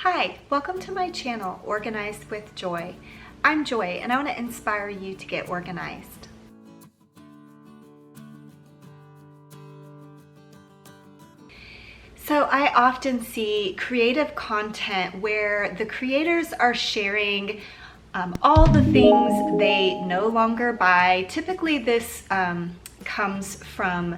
Hi, welcome to my channel, Organized with Joy. I'm Joy and I want to inspire you to get organized. So I often see creative content where the creators are sharing all the things they no longer buy. Typically this comes from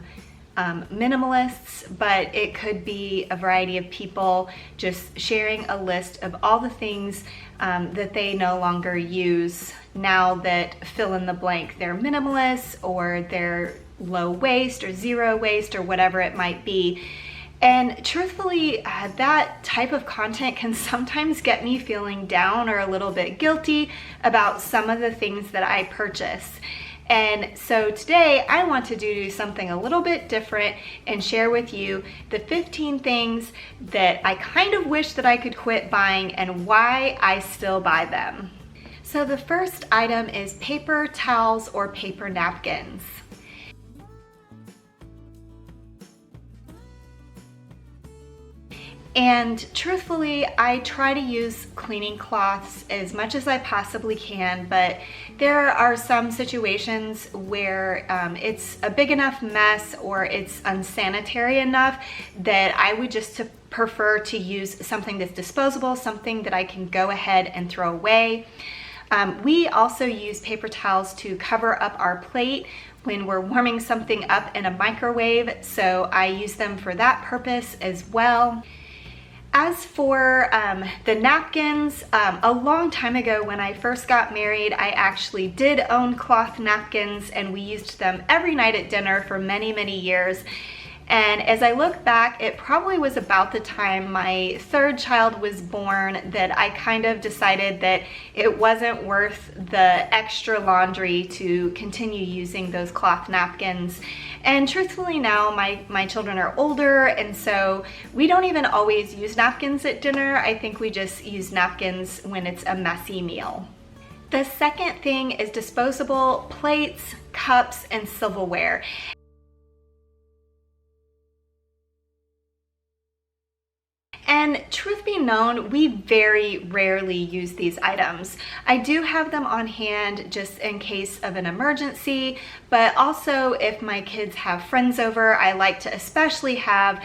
minimalists, but it could be a variety of people just sharing a list of all the things that they no longer use now that fill in the blank. They're minimalists or they're low waste or zero waste or whatever it might be. And truthfully, that type of content can sometimes get me feeling down or a little bit guilty about some of the things that I purchase. And so today I want to do something a little bit different and share with you the 15 things that I kind of wish that I could quit buying and why I still buy them. So the first item is paper towels or paper napkins. And truthfully, I try to use cleaning cloths as much as I possibly can, but there are some situations where it's a big enough mess or it's unsanitary enough that I would just prefer to use something that's disposable, something that I can go ahead and throw away. We also use paper towels to cover up our plate when we're warming something up in a microwave, so I use them for that purpose as well. As for the napkins, a long time ago when I first got married, I actually did own cloth napkins and we used them every night at dinner for many, many years. And as I look back, it probably was about the time my third child was born that I kind of decided that it wasn't worth the extra laundry to continue using those cloth napkins. And truthfully now, my children are older, and so we don't even always use napkins at dinner. I think we just use napkins when it's a messy meal. The second thing is disposable plates, cups, and silverware. And truth be known, we very rarely use these items. I do have them on hand just in case of an emergency, but also if my kids have friends over, I like to especially have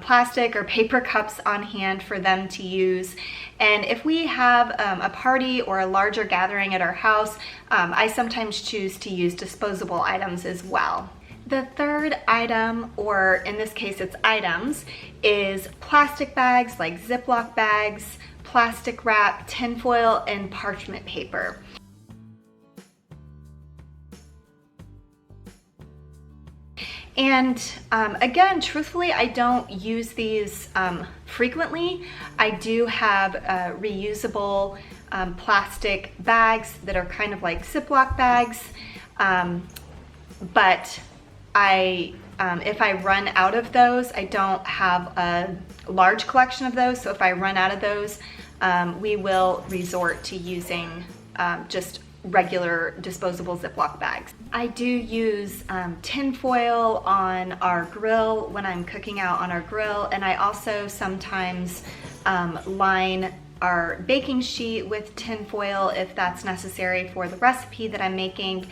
plastic or paper cups on hand for them to use. And if we have a party or a larger gathering at our house, I sometimes choose to use disposable items as well. The third item, or in this case it's items, is plastic bags like Ziploc bags, plastic wrap, tinfoil, and parchment paper. And again, truthfully, I don't use these frequently. I do have reusable plastic bags that are kind of like Ziploc bags, but if I run out of those, I don't have a large collection of those, so if I run out of those, we will resort to using just regular disposable Ziploc bags. I do use tinfoil on our grill when I'm cooking out on our grill, and I also sometimes line our baking sheet with tinfoil if that's necessary for the recipe that I'm making.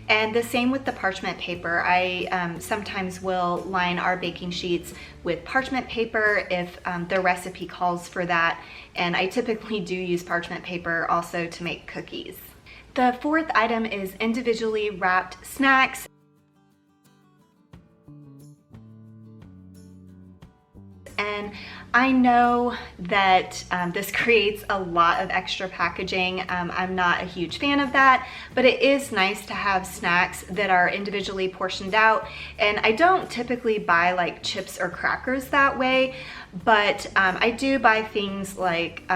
And the same with the parchment paper. I sometimes will line our baking sheets with parchment paper if the recipe calls for that. And I typically do use parchment paper also to make cookies. The fourth item is individually wrapped snacks. And I know that this creates a lot of extra packaging. I'm not a huge fan of that, but it is nice to have snacks that are individually portioned out. And I don't typically buy like chips or crackers that way, but I do buy things like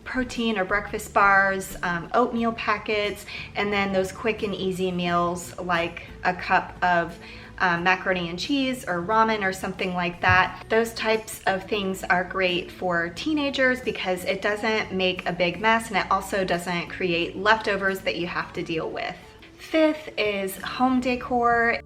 protein or breakfast bars, oatmeal packets, and then those quick and easy meals like a cup of macaroni and cheese or ramen or something like that. Those types of things are great for teenagers because it doesn't make a big mess and it also doesn't create leftovers that you have to deal with. Fifth is home decor.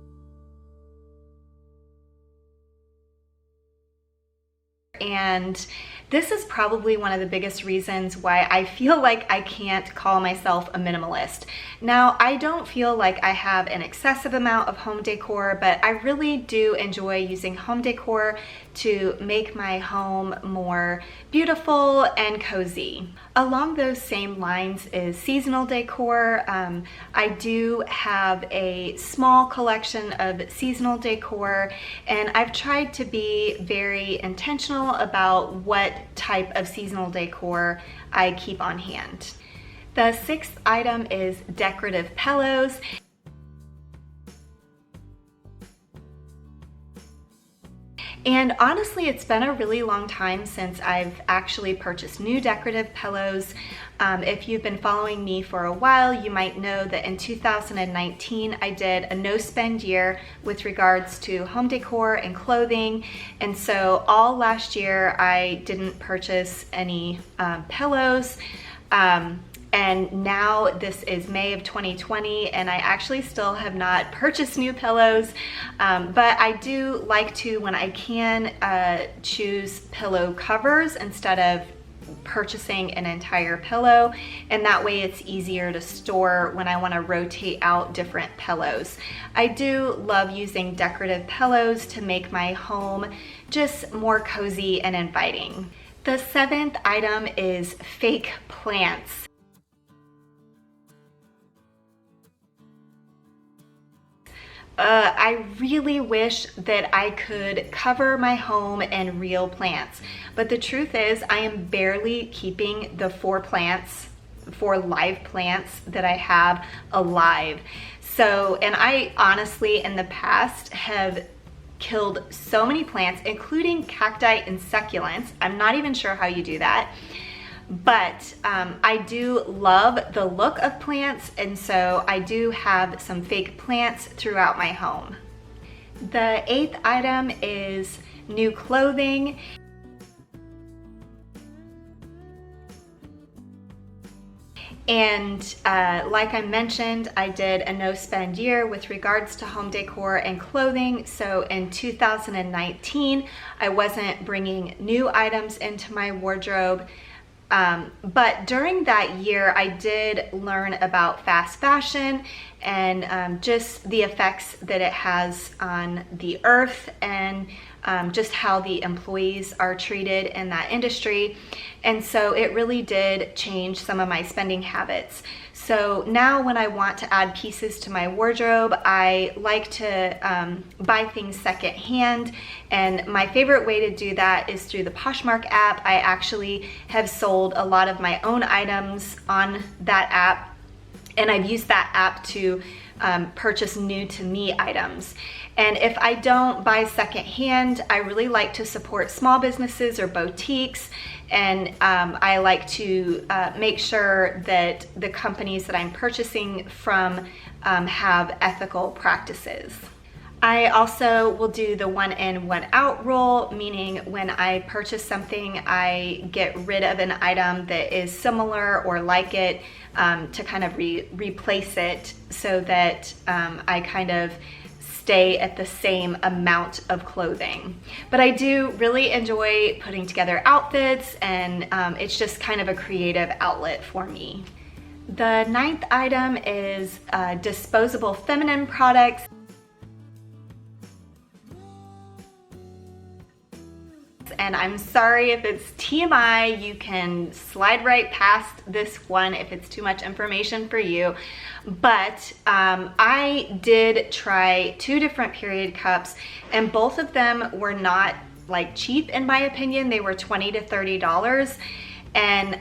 And This is probably one of the biggest reasons why I feel like I can't call myself a minimalist. Now, I don't feel like I have an excessive amount of home decor, but I really do enjoy using home decor to make my home more beautiful and cozy. Along those same lines is seasonal decor. I do have a small collection of seasonal decor, and I've tried to be very intentional about what type of seasonal decor I keep on hand. The sixth item is decorative pillows. And honestly, it's been a really long time since I've actually purchased new decorative pillows. If you've been following me for a while, you might know that in 2019, I did a no-spend year with regards to home decor and clothing. And so all last year, I didn't purchase any pillows. And now this is May of 2020, and I actually still have not purchased new pillows, but I do like to, when I can, choose pillow covers instead of purchasing an entire pillow, and that way it's easier to store when I want to rotate out different pillows. I do love using decorative pillows to make my home just more cozy and inviting. The seventh item is fake plants. I really wish that I could cover my home in real plants, but the truth is I am barely keeping the four live plants that I have alive. So, and I honestly in the past have killed so many plants, including cacti and succulents. I'm not even sure how you do that. But I do love the look of plants, and so I do have some fake plants throughout my home. The eighth item is new clothing. And like I mentioned, I did a no-spend year with regards to home decor and clothing. So in 2019, I wasn't bringing new items into my wardrobe. But during that year, I did learn about fast fashion and just the effects that it has on the earth and just how the employees are treated in that industry. And so it really did change some of my spending habits. So now when I want to add pieces to my wardrobe, I like to buy things secondhand. And my favorite way to do that is through the Poshmark app. I actually have sold a lot of my own items on that app, and I've used that app to purchase new to me items. And if I don't buy secondhand, I really like to support small businesses or boutiques, and I like to make sure that the companies that I'm purchasing from have ethical practices. I also will do the one in, one out rule, meaning when I purchase something, I get rid of an item that is similar or like it to kind of replace it so that I kind of stay at the same amount of clothing. But I do really enjoy putting together outfits, and it's just kind of a creative outlet for me. The ninth item is disposable feminine products. And I'm sorry if it's TMI, you can slide right past this one if it's too much information for you. But I did try 2 different period cups, and both of them were not like cheap in my opinion. They were $20 to $30. And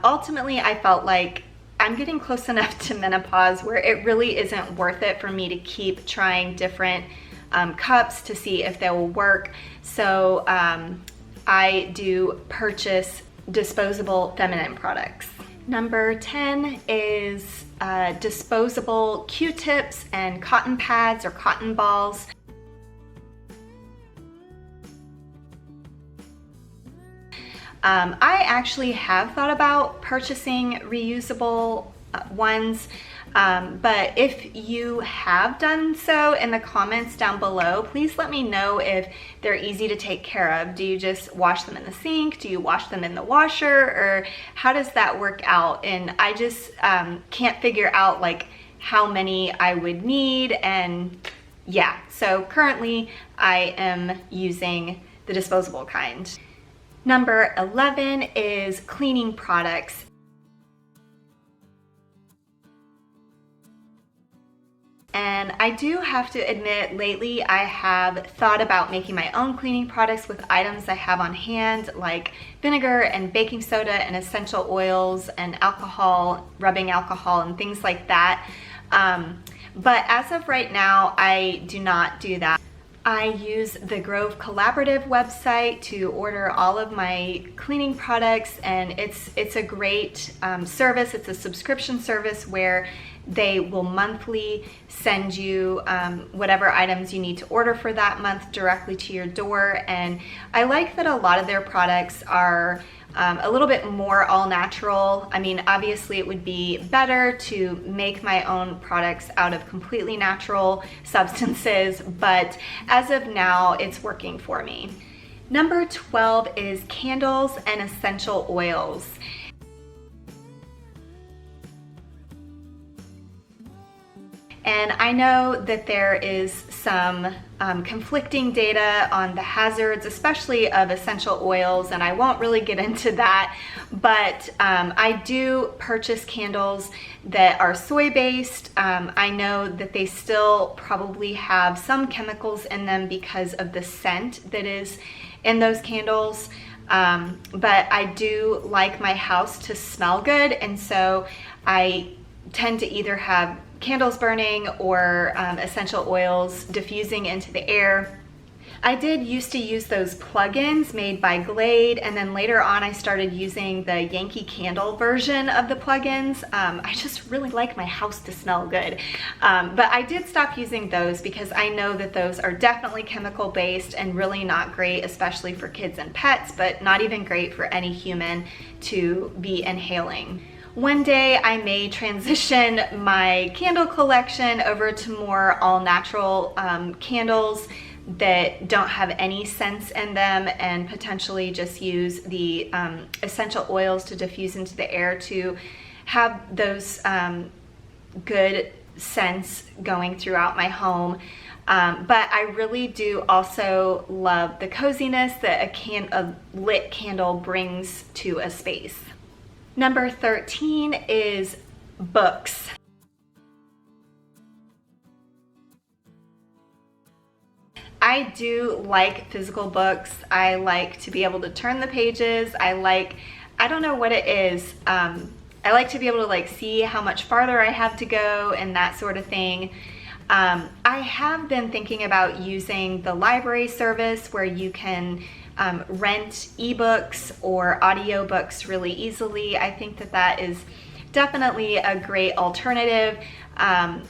ultimately I felt like I'm getting close enough to menopause where it really isn't worth it for me to keep trying different cups to see if they will work. So I do purchase disposable feminine products. Number 10 is disposable Q-tips and cotton pads or cotton balls. I actually have thought about purchasing reusable ones. But if you have done so, in the comments down below, please let me know if they're easy to take care of. Do you just wash them in the sink? Do you wash them in the washer? Or how does that work out? And I just can't figure out like how many I would need. And yeah, so currently I am using the disposable kind. Number 11 is cleaning products. And I do have to admit, lately I have thought about making my own cleaning products with items I have on hand, like vinegar and baking soda and essential oils and alcohol, rubbing alcohol and things like that. But as of right now, I do not do that. I use the Grove Collaborative website to order all of my cleaning products, and it's a great service. It's a subscription service where they will monthly send you whatever items you need to order for that month directly to your door. And I like that a lot of their products are a little bit more all natural. I mean, obviously it would be better to make my own products out of completely natural substances, but as of now, it's working for me. Number 12 is candles and essential oils. And I know that there is some conflicting data on the hazards, especially of essential oils, and I won't really get into that, but I do purchase candles that are soy-based. I know that they still probably have some chemicals in them because of the scent that is in those candles, but I do like my house to smell good, and so I tend to either have candles burning or essential oils diffusing into the air. I did used to use those plugins made by Glade, and then later on I started using the Yankee Candle version of the plugins. I just really like my house to smell good. But I did stop using those because I know that those are definitely chemical based and really not great, especially for kids and pets, but not even great for any human to be inhaling. One day I may transition my candle collection over to more all-natural candles that don't have any scents in them, and potentially just use the essential oils to diffuse into the air to have those good scents going throughout my home. But I really do also love the coziness that a lit candle brings to a space. Number 13 is books. I do like physical books. I like to be able to turn the pages. I don't know what it is. I like to be able to like see how much farther I have to go and that sort of thing. I have been thinking about using the library service where you can rent ebooks or audiobooks really easily. I think that that is definitely a great alternative,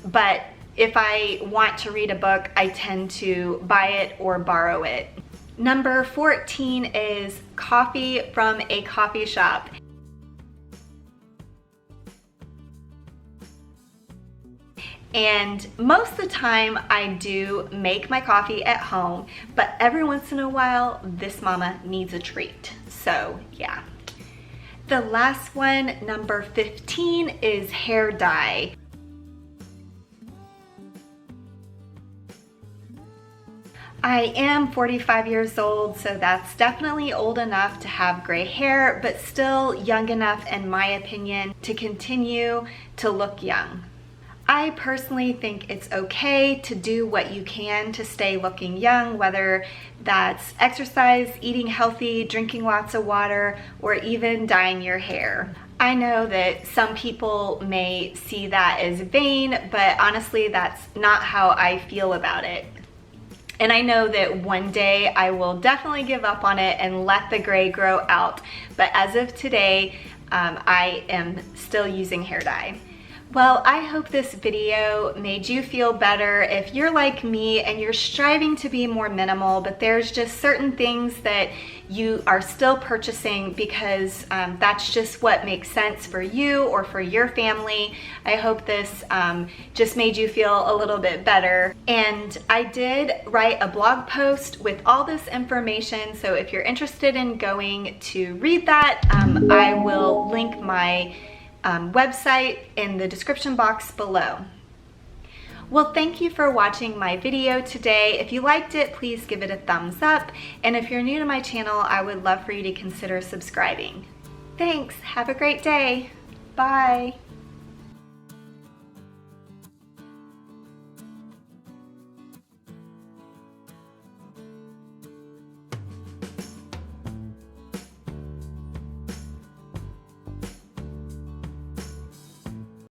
but if I want to read a book, I tend to buy it or borrow it. Number 14 is coffee from a coffee shop. And most of the time I do make my coffee at home, but every once in a while this mama needs a treat. So yeah. The last one, number 15, is hair dye. I am 45 years old, so that's definitely old enough to have gray hair, but still young enough, in my opinion, to continue to look young. I personally think it's okay to do what you can to stay looking young, whether that's exercise, eating healthy, drinking lots of water, or even dyeing your hair. I know that some people may see that as vain, but honestly, that's not how I feel about it. And I know that one day I will definitely give up on it and let the gray grow out. But as of today, I am still using hair dye. Well, I hope this video made you feel better. If you're like me and you're striving to be more minimal, but there's just certain things that you are still purchasing because that's just what makes sense for you or for your family, I hope this just made you feel a little bit better. And I did write a blog post with all this information, so if you're interested in going to read that, I will link my website in the description box below. Well, thank you for watching my video today. If you liked it, please give it a thumbs up. And if you're new to my channel, I would love for you to consider subscribing. Thanks, have a great day. Bye.